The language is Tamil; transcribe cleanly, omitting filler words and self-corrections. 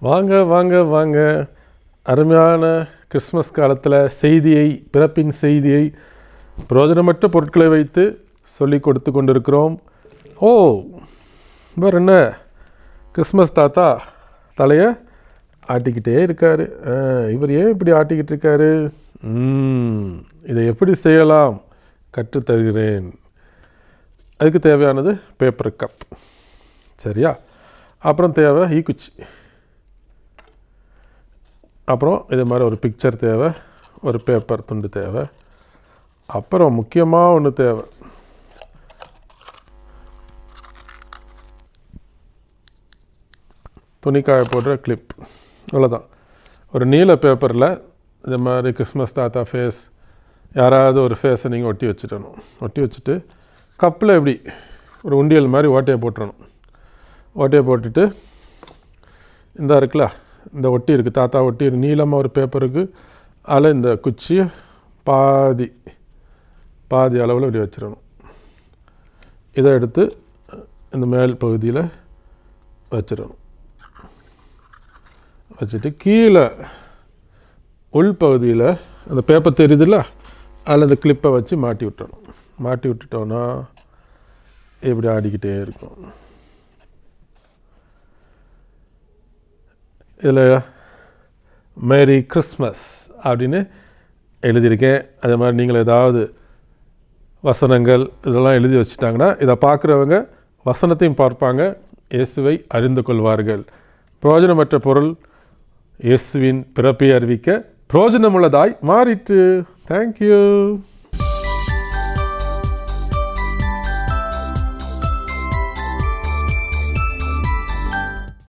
வாங்க வாங்க வாங்க. அருமையான கிறிஸ்மஸ் காலத்தில் செய்தியை, பிறப்பின் செய்தியை பிரயோஜனமற்ற பொருட்களை வைத்து சொல்லி கொடுத்து கொண்டிருக்கிறோம். ஓ, வேறு என்ன, கிறிஸ்மஸ் தாத்தா தலையை ஆட்டிக்கிட்டே இருக்கார். இவர் ஏன் இப்படி ஆட்டிக்கிட்டு இருக்காரு? இதை எப்படி செய்யலாம் கற்றுத்தருகிறேன். அதுக்கு தேவையானது பேப்பர் கப், சரியா? அப்புறம் தேவை ஈக்குச்சி, அப்புறம் இது மாதிரி ஒரு பிக்சர் தேவை, ஒரு பேப்பர் துண்டு தேவை. அப்புறம் முக்கியமாக ஒன்று தேவை, துணிக்காய போடுற கிளிப். அவ்வளோதான். ஒரு நீல பேப்பரில் இது மாதிரி கிறிஸ்மஸ் தாத்தா ஃபேஸ், யாராவது ஒரு ஃபேஸை நீங்கள் ஒட்டி வச்சுட்டணும். ஒட்டி வச்சுட்டு கப்பில் எப்படி ஒரு உண்டியல் மாதிரி ஓட்டையை போட்டுறணும். ஓட்டையை போட்டுட்டு இந்த இருக்குல்ல, இந்த ஒட்டி இருக்குது, தாத்தா ஒட்டி நீளமாக ஒரு பேப்பருக்கு, அதில் இந்த குச்சியை பாதி அளவில் இப்படி வச்சிடணும். இதை எடுத்து இந்த மேல் பகுதியில் வச்சிடணும். வச்சுட்டு கீழே உள்பகுதியில் அந்த பேப்பர் தெரியுதுல்ல, அதில் இந்த கிளிப்பை வச்சு மாட்டி விட்டுறணும். மாட்டி விட்டுட்டோன்னா இப்படி ஆடிக்கிட்டே இருக்கும். இதில் மேரி கிறிஸ்மஸ் அப்படின்னு எழுதியிருக்கேன். அதே மாதிரி நீங்கள் ஏதாவது வசனங்கள் இதெல்லாம் எழுதி வச்சுட்டாங்கன்னா இதை பார்க்குறவங்க வசனத்தையும் பார்ப்பாங்க, இயேசுவை அறிந்து கொள்வார்கள். பிரயோஜனமற்ற பொருள் இயேசுவின் பிறப்பை அறிவிக்க பிரயோஜனமுள்ளதாய் மாறிட்டு. தேங்க்யூ.